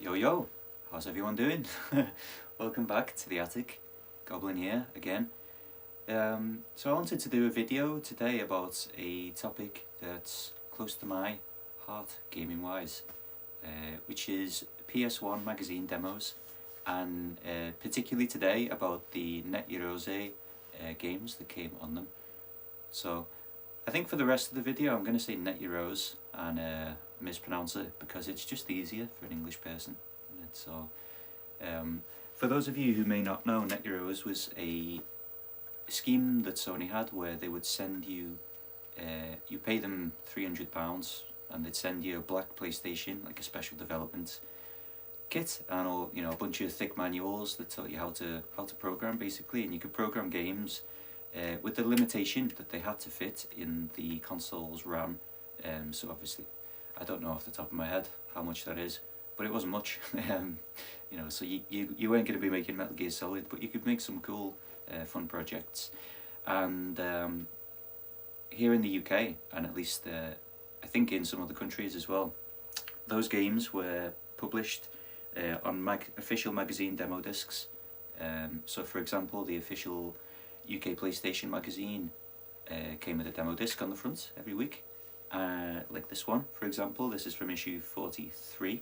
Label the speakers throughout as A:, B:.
A: Yo yo, how's everyone doing? Welcome back to the attic. Goblin here again. So I wanted to do a video today about a topic that's close to my heart gaming wise, which is PS1 magazine demos, and particularly today about the Net Yaroze games that came on them. So I think for the rest of the video I'm going to say Net Yaroze and mispronounce it because it's just easier for an English person. So for those of you who may not know, Net Yaroze was a scheme that Sony had where they would send you, you pay them £300 and they'd send you a black PlayStation, like a special development kit, and all, you know, a bunch of thick manuals that taught you how to program basically, and you could program games with the limitation that they had to fit in the console's RAM. So obviously I don't know off the top of my head how much that is, but it wasn't much. You know, so you weren't going to be making Metal Gear Solid, but you could make some cool fun projects. And here in the UK, and at least I think in some other countries as well, those games were published on official magazine demo discs. So for example, the official UK PlayStation magazine came with a demo disc on the front every week, like this one for example. This is from issue 43,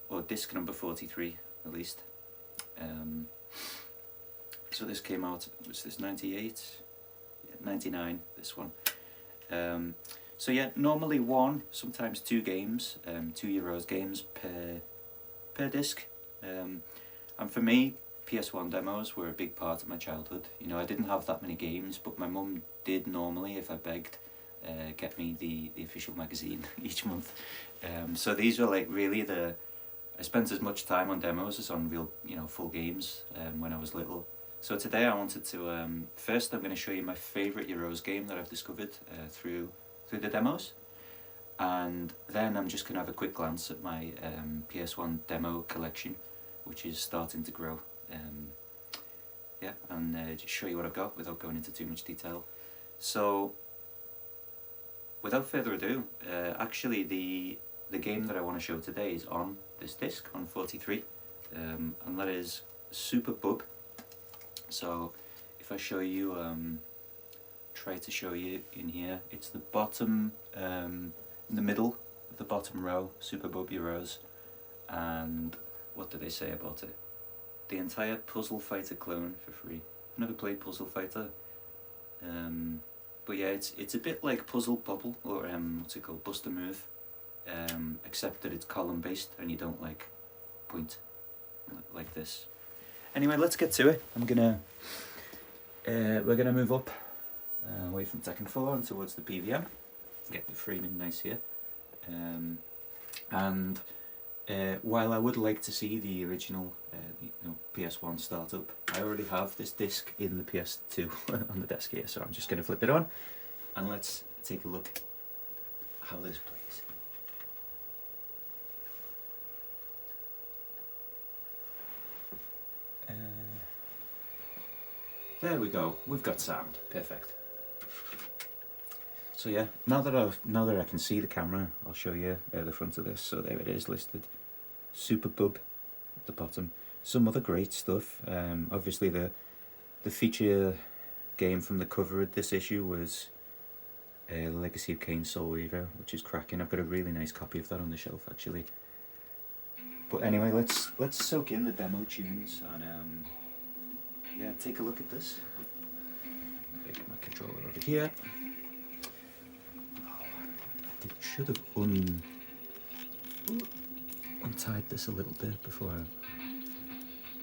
A: or disc number 43 at least. So this came out, was this 98? Yeah, 99, this one. So yeah, normally one, sometimes two games, 2 Yaroze games per disc. And for me, PS1 demos were a big part of my childhood. You know, I didn't have that many games, but my mum did normally, if I begged, get me the official magazine each month. So these were like really I spent as much time on demos as on real, you know, full games when I was little. So today I wanted to, first I'm going to show you my favourite Yaroze game that I've discovered through the demos. And then I'm just going to have a quick glance at my PS1 demo collection, which is starting to grow. Yeah, and just show you what I've got without going into too much detail. So without further ado, actually the game that I want to show today is on this disc, on 43, and that is Super Bub. So if I show you, try to show you in here, it's the bottom, in the middle of the bottom row, Super Bub Yaroze. And what do they say about it? The entire Puzzle Fighter clone for free. I've never played Puzzle Fighter, but yeah, it's a bit like Puzzle Bobble, or what's it called, Bust a Move, except that it's column based and you don't like point like this. Anyway, let's get to it. We're gonna move up away from Tekken 4 and towards the PVM. Get the framing nice here, and while I would like to see the original PS1 startup, I already have this disc in the PS2 on the desk here, so I'm just going to flip it on and let's take a look at how this plays. There we go, we've got sound, perfect. So yeah, now that I can see the camera, I'll show you the front of this. So there it is listed, Super Bub at the bottom. Some other great stuff. Obviously the feature game from the cover of this issue was Legacy of Kain Soul Reaver, which is cracking. I've got a really nice copy of that on the shelf actually. But anyway, let's soak in the demo tunes and yeah, take a look at this. Get my controller over here. Should have untied this a little bit before I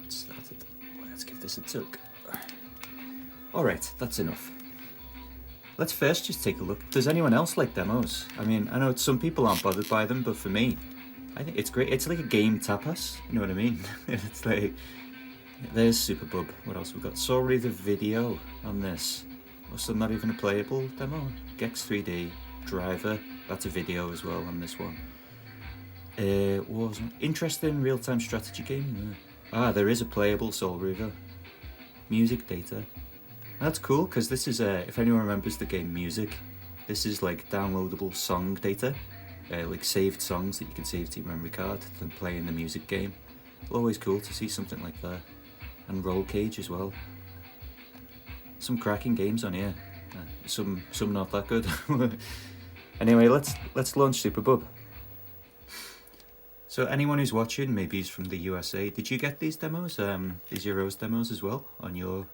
A: started. Let's give this a tug. Alright, that's enough. Let's first just take a look. Does anyone else like demos? I mean, I know some people aren't bothered by them, but for me, I think it's great. It's like a game tapas, you know what I mean? It's like, there's Super Bub. What else we got? Sorry, the video on this. Also, not even a playable demo. Gex 3D, Driver. That's a video as well on this one. Was an interesting real-time strategy game. There is a playable Soul Reaver. Music data. That's cool because this is if anyone remembers the game Music, this is like downloadable song data. like saved songs that you can save to your memory card than playing the music game. It's always cool to see something like that. And Roll Cage as well. Some cracking games on here. Some not that good. Anyway, let's launch Superbub. So anyone who's watching, maybe he's from the USA, did you get these demos, these Yaroze demos as well on your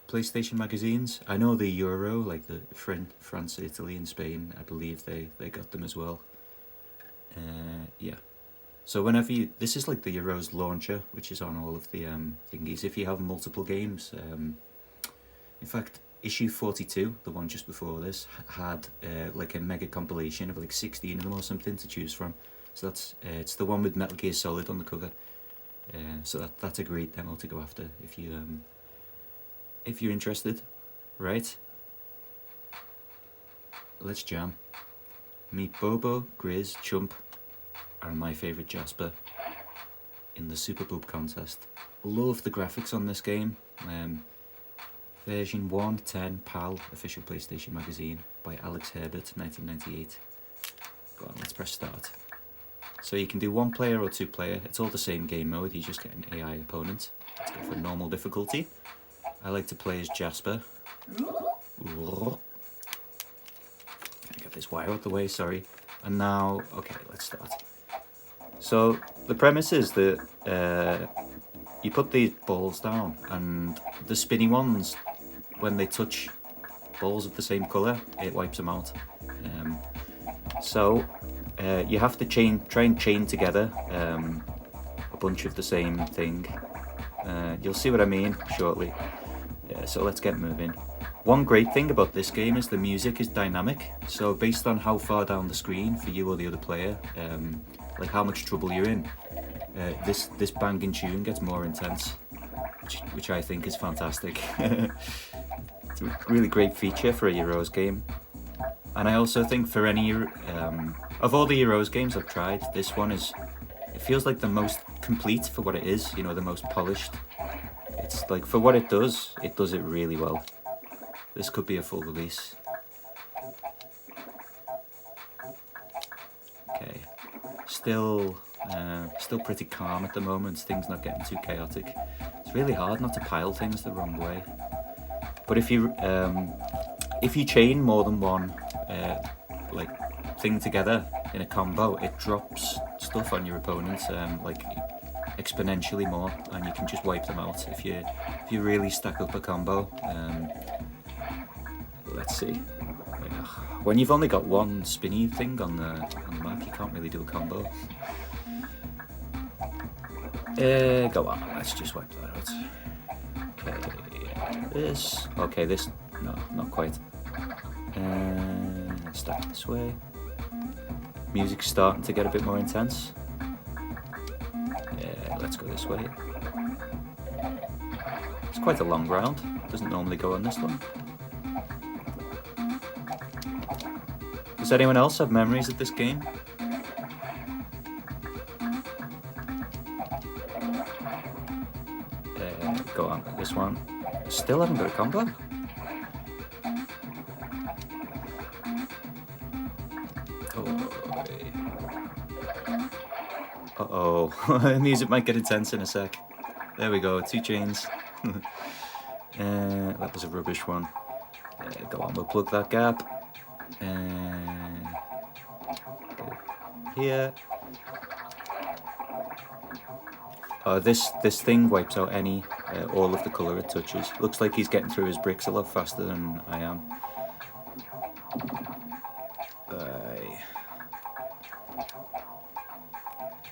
A: PlayStation magazines? I know the Euro, like the France, Italy and Spain, I believe they got them as well. Yeah. So whenever this is like the Yaroze launcher, which is on all of the thingies. If you have multiple games, in fact, issue 42, the one just before this, had like a mega compilation of like 16 of them or something to choose from. So that's it's the one with Metal Gear Solid on the cover. So that's a great demo to go after if you're interested. Right? Let's jam. Meet Bobo, Grizz, Chump, and my favourite Jasper in the Superbub contest. Love the graphics on this game. Version 1.10 PAL, official PlayStation magazine by Alex Herbert, 1998. Go on, let's press start. So you can do 1 player or 2 player. It's all the same game mode, you just get an AI opponent. Let's go for normal difficulty. I like to play as Jasper. Gonna get this wire out the way, sorry. And now, okay, let's start. So the premise is that you put these balls down, and the spinny ones, when they touch balls of the same colour, it wipes them out. You have to try and chain together a bunch of the same thing. You'll see what I mean shortly. So let's get moving. One great thing about this game is the music is dynamic. So based on how far down the screen for you or the other player, like how much trouble you're in, this banging tune gets more intense, which I think is fantastic. It's a really great feature for a Yaroze game. And I also think for any of all the Yaroze games I've tried, this one it feels like the most complete for what it is, you know, the most polished. It's like, for what it does it really well. This could be a full release. Okay, still pretty calm at the moment, things not getting too chaotic. It's really hard not to pile things the wrong way. But if you chain more than one like thing together in a combo, it drops stuff on your opponent like exponentially more, and you can just wipe them out if you really stack up a combo. Let's see. When you've only got one spinny thing on the map, you can't really do a combo. Go on, let's just wipe that out. Okay, this, no, not quite. Let's start this way. Music's starting to get a bit more intense. Let's go this way. It's quite a long round, doesn't normally go on this one. Does anyone else have memories of this game? Go on, this one. Still haven't got a combo? Uh-oh, the music might get intense in a sec. There we go, 2 chains. That was a rubbish one. Go on, we'll plug that gap. Here. This thing wipes out all of the colour it touches. Looks like he's getting through his bricks a lot faster than I am.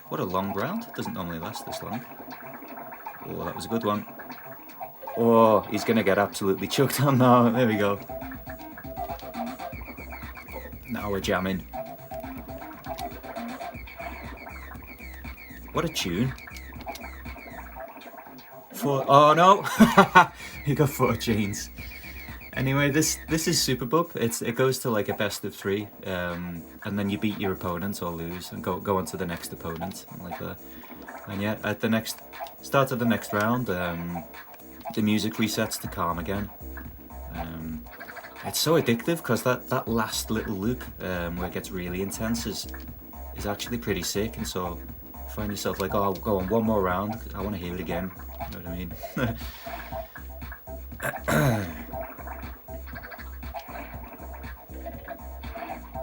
A: What a long round. Doesn't normally last this long. Oh, that was a good one. Oh, he's going to get absolutely chucked on now. There we go. Now we're jamming. What a tune. Oh no! You got 4 chains. Anyway, this is Superbub. It goes to like a best of 3, and then you beat your opponent or lose and go on to the next opponent, like that. And yeah, at the start of the next round, the music resets to calm again. It's so addictive because that last little loop where it gets really intense is actually pretty sick, and so you find yourself like, oh, go on one more round, I want to hear it again. You know what I mean?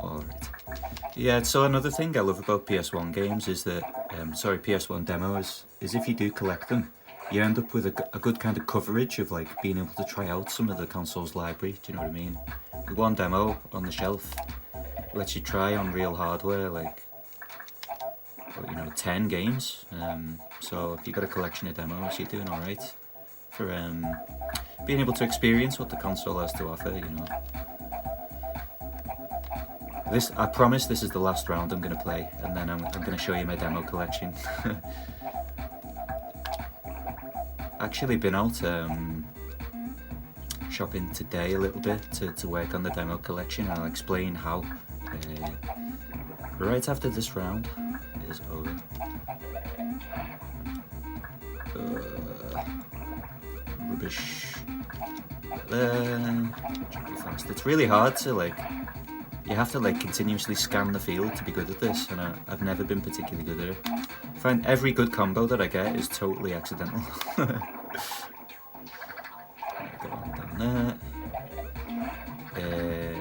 A: Alright. Yeah, so another thing I love about PS1 games is that, PS1 demos, is if you do collect them, you end up with a good kind of coverage of like being able to try out some of the console's library, do you know what I mean? With one demo on the shelf lets you try on real hardware like, 10 games. So if you've got a collection of demos, you're doing alright for being able to experience what the console has to offer, you know. I promise this is the last round I'm going to play, and then I'm going to show you my demo collection. Actually been out shopping today a little bit to work on the demo collection, and I'll explain how right after this round is over. Rubbish. Fast. It's really hard to like. You have to like continuously scan the field to be good at this, and I've never been particularly good at it. I find every good combo that I get is totally accidental. Go on down there.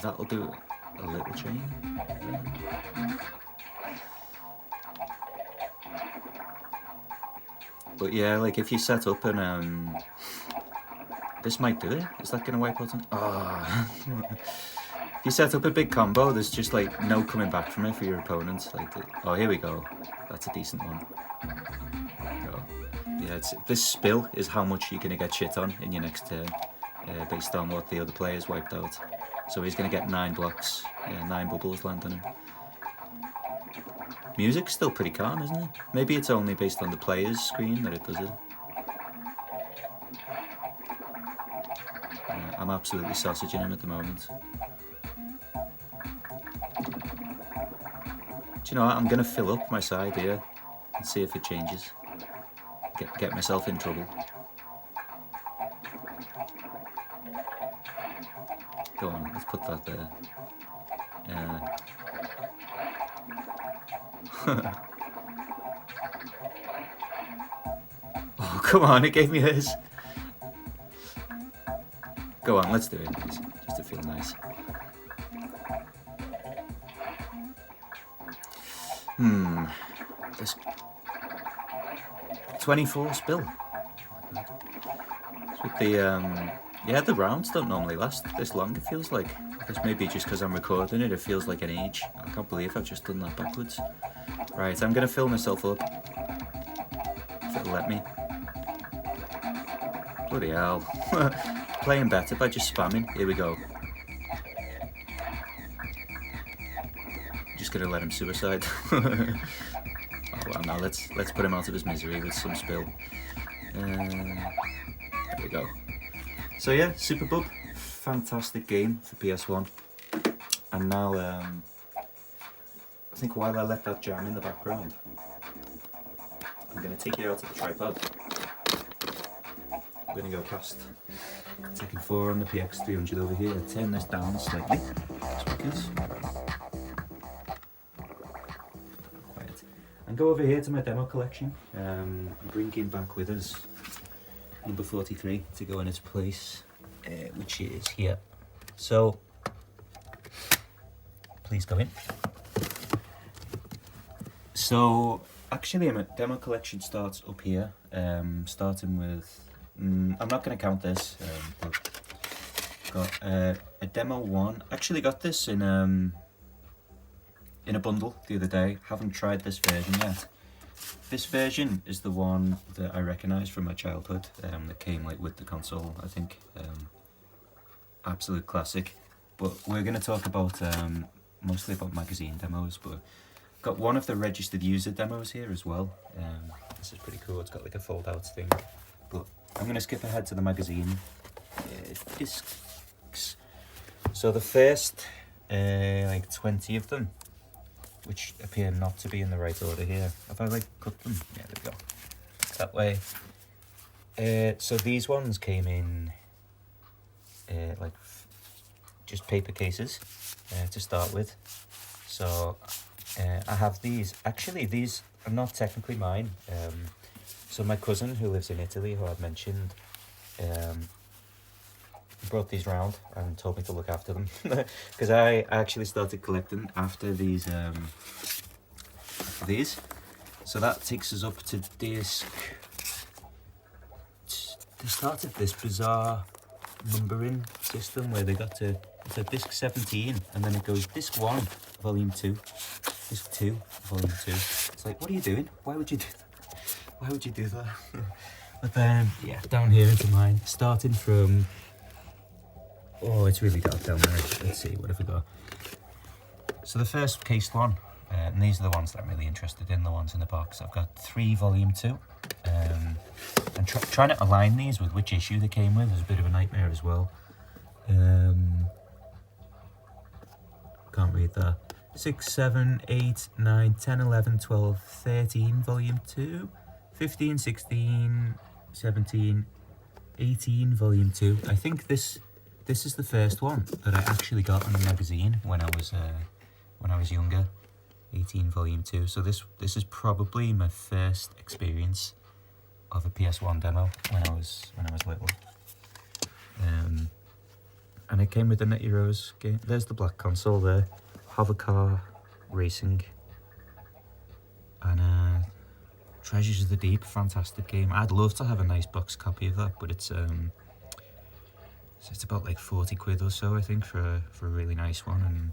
A: That'll do a little chain. But yeah, like if you set up and this might do it. Is that going to wipe out? Oh. If you set up a big combo, there's just like no coming back from it for your opponent. Like, oh, here we go. That's a decent one. There we go. Yeah, this spill is how much you're going to get shit on in your next turn, based on what the other player's wiped out. So he's going to get 9 blocks, 9 bubbles land on him. Music's still pretty calm, isn't it? Maybe it's only based on the player's screen that it does it. I'm absolutely sausaging him at the moment. Do you know what? I'm going to fill up my side here and see if it changes. Get myself in trouble. Go on, let's put that there. Oh, come on, it gave me his. Go on, let's do it, please, just to feel nice. This 24 spill. With the rounds don't normally last this long. It feels like, I guess maybe just because I'm recording it, it feels like an age. I can't believe I've just done that backwards. Right, I'm gonna fill myself up. If it'll let me. Bloody hell. Playing better by just spamming. Here we go. Just gonna let him suicide. Oh well, now let's put him out of his misery with some spill. There we go. So yeah, Super Bub, fantastic game for PS1. And now I think while I let that jam in the background, I'm gonna take you out of the tripod. I'm gonna go past Tekken 4 on the PX300 over here. Turn this down slightly. Speakers. Quiet. And go over here to my demo collection. Bringing back with us number 43 to go in its place, which is here. So, please go in. So, actually, my demo collection starts up here, starting with. I'm not going to count this, but got a demo 1. Actually got this in a bundle the other day. Haven't tried this version yet. This version is the one that I recognise from my childhood, that came like with the console, I think. Absolute classic. But we're going to talk about mostly about magazine demos, but got one of the registered user demos here as well. This is pretty cool. It's got like a fold out thing. But I'm going to skip ahead to the magazine discs. So the first like 20 of them, which appear not to be in the right order here. Have I like cut them? Yeah, there we go. That way So these ones came in like just paper cases to start with. So I have these. Actually, these are not technically mine. So my cousin who lives in Italy, who I've mentioned, brought these round and told me to look after them because I actually started collecting after these. So that takes us up to disc. They started this bizarre numbering system where they got to, it's a disc 17 and then it goes disc 1 volume 2, disc 2 volume 2. It's like, what are you doing? Why would you do that? Why would you do that? But then yeah, down here into mine, starting from, oh, it's really dark down there. Let's see, what have we got? So the first case one, and these are the ones that I'm really interested in, the ones in the box. I've got 3 volume 2. And trying to align these with which issue they came with is a bit of a nightmare as well. Can't read that. 6, 7, 8, 9, 10, 11, 12, 13, volume 2, 15, 16, 17, 18, volume 2. I think this is the first one that I actually got in a magazine when I was younger. 18, volume 2. So this is probably my first experience of a PS1 demo when I was little. And it came with the Net Yaroze game. There's the black console there. Hovercar Racing. And Treasures of the Deep, fantastic game. I'd love to have a nice box copy of that, but it's about like 40 quid or so, I think, for a really nice one.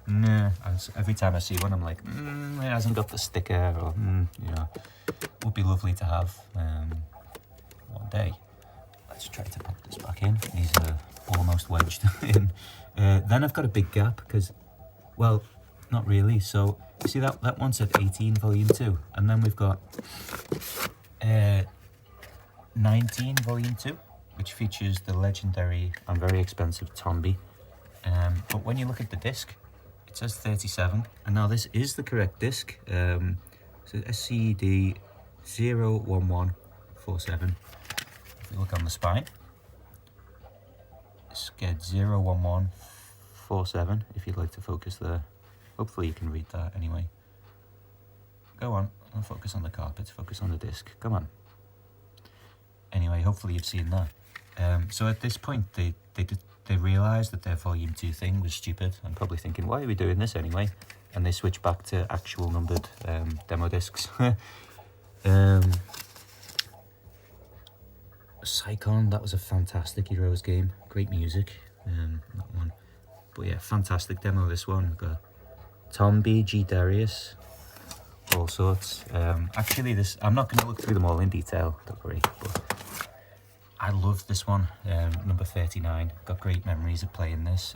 A: And nah, every time I see one, I'm like, it hasn't got the sticker, or you know, would be lovely to have one day. Let's try to pop this back in. These are almost wedged in. Then I've got a big gap because, well, not really. So you see that one said 18 volume 2, and then we've got 19 volume 2, which features the legendary and very expensive Tombi. But when you look at the disc, it says 37, and now this is the correct disc. So SCD 01147. If you look on the spine, it's get 01147. If you'd like to focus there, hopefully you can read that. Anyway, go on, don't focus on the carpet, focus on the disc. Come on. Anyway, hopefully you've seen that. So at this point, they realised that their volume 2 thing was stupid and probably thinking, why are we doing this anyway? And they switched back to actual numbered demo discs. Psychon, that was a fantastic Yaroze game. Great music, that one. But yeah, fantastic demo, this one. We've got Tombi, G. Darius, all sorts. Actually, I'm not going to look through them all in detail, don't worry. But I loved this one, number 39. Got great memories of playing this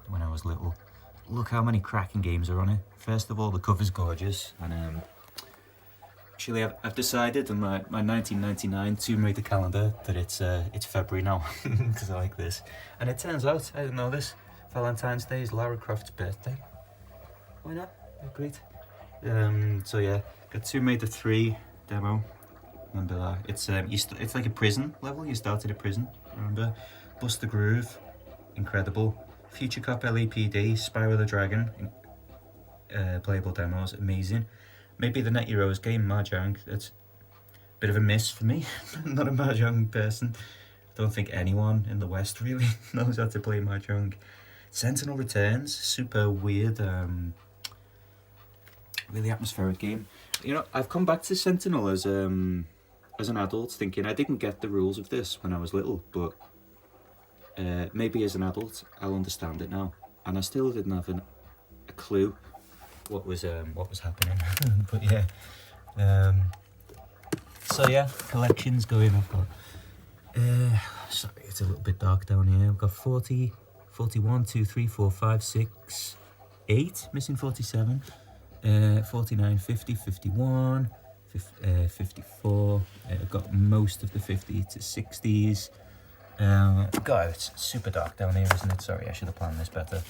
A: when I was little. Look how many cracking games are on it. First of all, the cover's gorgeous, and actually I've decided in my 1999 Tomb Raider calendar that it's February now because I like this. And it turns out, I didn't know this, Valentine's Day is Lara Croft's birthday. Why not? Great. So yeah, got Tomb Raider 3 demo. Remember that? It's it's like a prison level. You start at a prison. Remember? Bust the Groove, incredible. Future Cop LAPD, Spyro the Dragon, playable demos, amazing. Maybe the Net Yaroze game, Mahjong. That's a bit of a miss for me. I'm not a Mahjong person. I don't think anyone in the West really knows how to play Mahjong. Sentinel Returns, super weird, really atmospheric game. You know, I've come back to Sentinel as an adult, thinking I didn't get the rules of this when I was little, but maybe as an adult I'll understand it now. And I still didn't have a clue what was happening. But yeah, so yeah, collections going. I've got sorry, it's a little bit dark down here. I've got 40, 41, 2, 3, 4, 5, 6, 8, missing 47, 49, 50, 51, 54. I've got most of the 50 to 60s. God, it's super dark down here, isn't it? Sorry, I should have planned this better.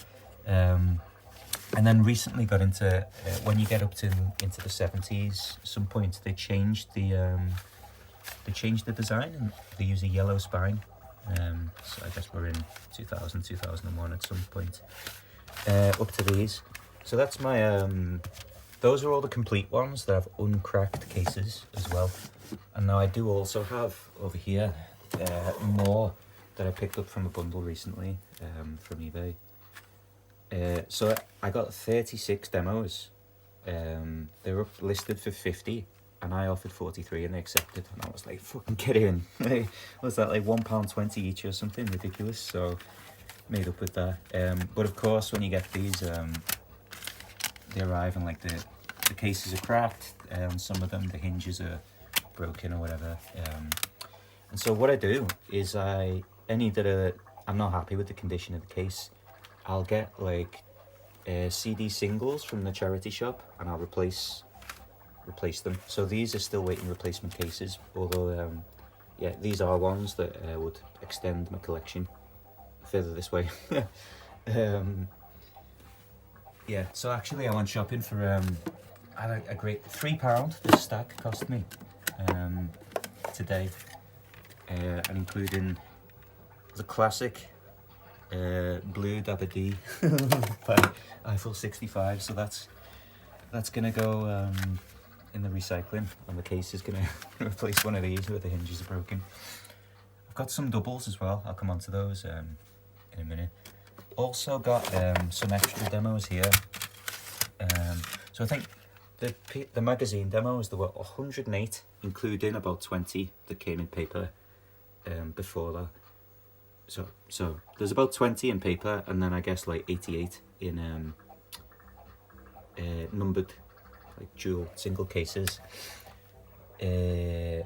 A: And then recently got into, when you get up into the 70s, some point they changed the they changed the design and they use a yellow spine. So I guess we're in 2000, 2001 at some point. Up to these. So that's my, those are all the complete ones that have uncracked cases as well. And now I do also have over here more that I picked up from a bundle recently from eBay. So I got 36 demos. They were listed for 50 and I offered 43 and they accepted, and I was like, fucking get in. Was that like £1.20 each or something ridiculous? So made up with that. But of course when you get these, they arrive and like the cases are cracked, and some of them the hinges are broken or whatever. And so what I do is any that I'm not happy with the condition of the case, I'll get like CD singles from the charity shop and I'll replace them. So these are still waiting replacement cases, although yeah, these are ones that would extend my collection further this way. Yeah, so actually I went shopping for a great £3 this stack cost me today, and including the classic blue Dabba-Dee by Eiffel 65, so that's gonna go in the recycling, and the case is gonna replace one of these where the hinges are broken. I've got some doubles as well, I'll come on to those in a minute. Also got some extra demos here. So I think the magazine demos, there were 108, including about 20 that came in paper before that. So there's about 20 in paper, and then I guess like 88 in numbered, like dual single cases. And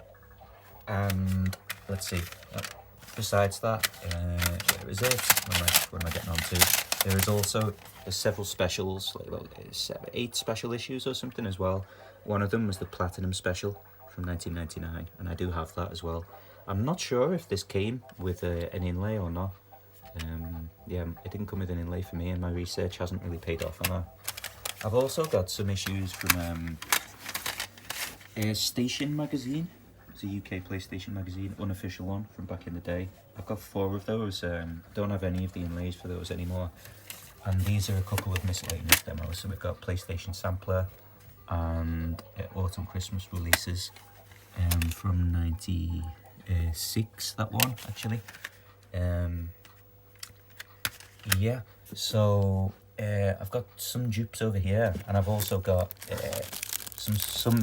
A: let's see, besides that, there is it. What am I getting on to? There is also several specials, like about 8 special issues or something as well. One of them was the Platinum Special from 1999, and I do have that as well. I'm not sure if this came with an inlay or not. Yeah, it didn't come with an inlay for me, and my research hasn't really paid off on that. I've also got some issues from Station magazine. It's a UK PlayStation magazine, unofficial one from back in the day. I've got 4 of those. Don't have any of the inlays for those anymore. And these are a couple of miscellaneous demos. So we've got PlayStation Sampler and Autumn Christmas releases from 96, that one actually. Yeah, so I've got some dupes over here, and I've also got some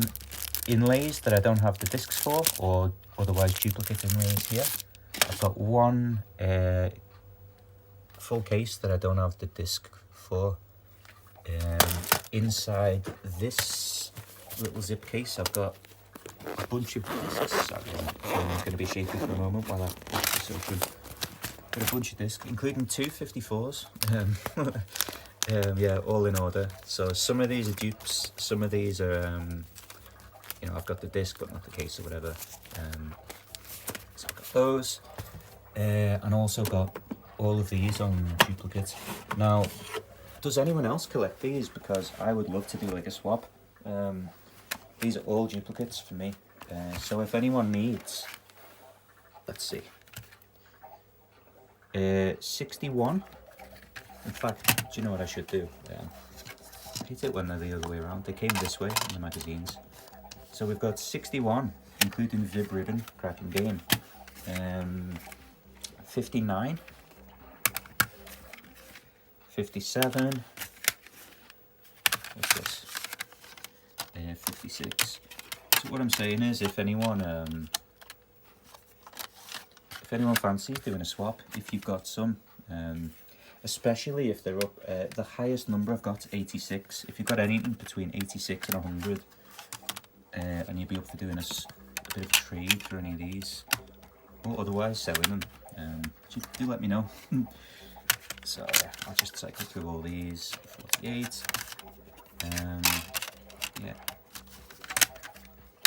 A: inlays that I don't have the discs for, or otherwise duplicate inlays here. I've got one full case that I don't have the disc for. Inside this little zip case I've got a bunch of discs. Sorry, I'm going to be shaky for a moment while I watch this open. Got a bunch of discs, including 2 54s. Yeah, all in order. So some of these are dupes, some of these are you know, I've got the disc but not the case or whatever. So I've got those, and also got all of these on duplicates. Now, does anyone else collect these? Because I would love to do like a swap. These are all duplicates for me. So if anyone needs, let's see, 61. In fact, do you know what I should do? I hate it when they're the other way around. They came this way in the magazines. So we've got 61, including Vib Ribbon, cracking game. 59, 57, what's this? 56. So what I'm saying is, if anyone fancies doing a swap, if you've got some, especially if they're up, the highest number I've got is 86. If you've got anything between 86 and 100, and you'd be up for doing a bit of trade for any of these, or otherwise selling them, do let me know. So yeah, I'll just cycle through all these. 48, yeah,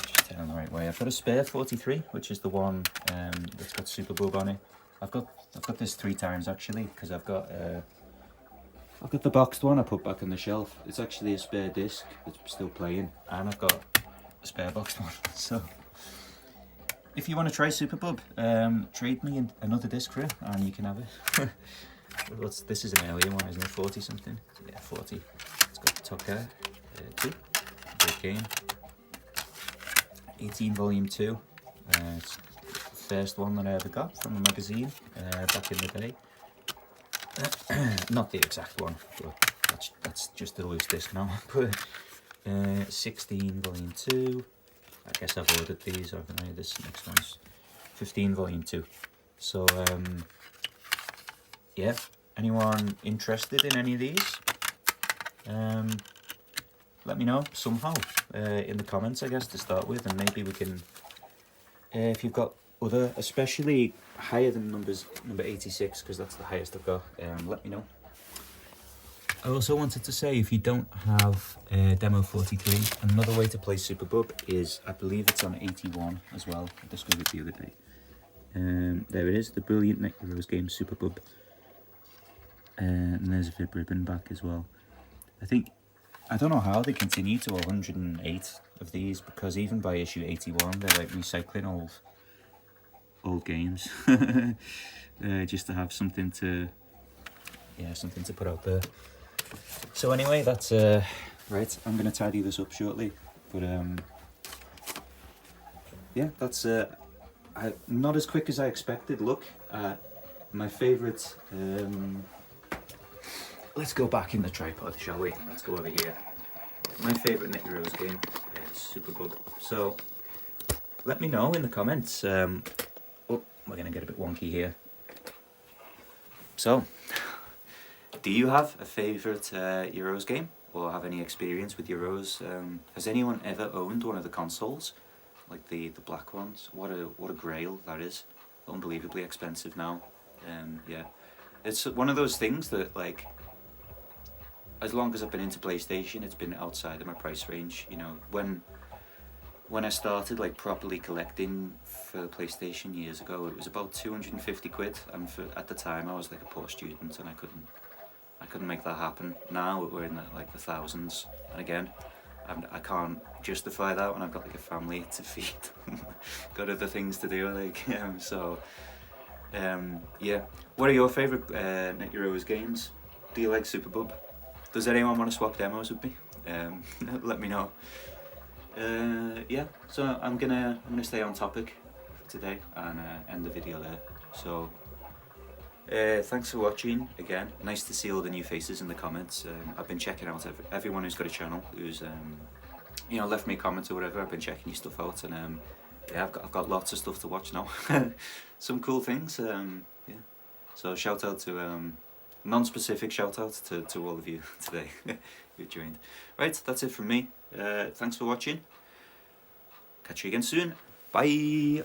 A: just head on the right way. I've got a spare 43, which is the one that's got Super Bug on it. I've got this 3 times actually, because I've got the boxed one I put back on the shelf. It's actually a spare disc that's still playing, and I've got a spare boxed one. So if you want to try Superbub, trade me another disc for it and you can have it. This is an earlier one, isn't it? 40 something? Yeah, 40. It's got Tucker 2. Great game. 18 volume 2. It's the first one that I ever got from a magazine back in the day. Not the exact one, but that's just a loose disc now. 16 volume 2. I guess I've ordered these, haven't I? This next one's 15 volume 2. So yeah, anyone interested in any of these, let me know somehow in the comments, I guess, to start with, and maybe we can, if you've got other, especially higher than number 86, because that's the highest I've got, let me know. I also wanted to say, if you don't have Demo 43, another way to play Superbub is, I believe it's on 81 as well. I discovered it the other day. There it is, the brilliant Net Yaroze game Superbub. And there's a Vib ribbon back as well. I don't know how they continue to 108 of these, because even by issue 81, they're like recycling old games. Just to have something to put out there. So anyway, that's right, I'm going to tidy this up shortly, but yeah, that's not as quick as I expected. Look at my favourite, let's go back in the tripod, shall we? Let's go over here. My favourite Net Yaroze game is Superbub. So let me know in the comments. Oh, we're going to get a bit wonky here. So, do you have a favourite Yaroze game, or have any experience with Yaroze? Has anyone ever owned one of the consoles, like the black ones? What a grail that is! Unbelievably expensive now. Yeah, it's one of those things that, like, as long as I've been into PlayStation, it's been outside of my price range. You know, when I started like properly collecting for PlayStation years ago, it was about 250 quid, and at the time I was like a poor student and I couldn't make that happen. Now we're in like the thousands, and again, I can't justify that when I've got like a family to feed, got other things to do, like, so yeah. What are your favourite Net Yaroze games? Do you like Superbub? Does anyone want to swap demos with me? Let me know. Yeah, so I'm gonna stay on topic for today and end the video there. So thanks for watching again. Nice to see all the new faces in the comments. I've been checking out everyone who's got a channel, who's you know, left me comments or whatever. I've been checking your stuff out, and yeah, I've got lots of stuff to watch now. Some cool things. Yeah. So shout out to non-specific shout out to all of you today who joined. Right, that's it from me. Thanks for watching. Catch you again soon. Bye.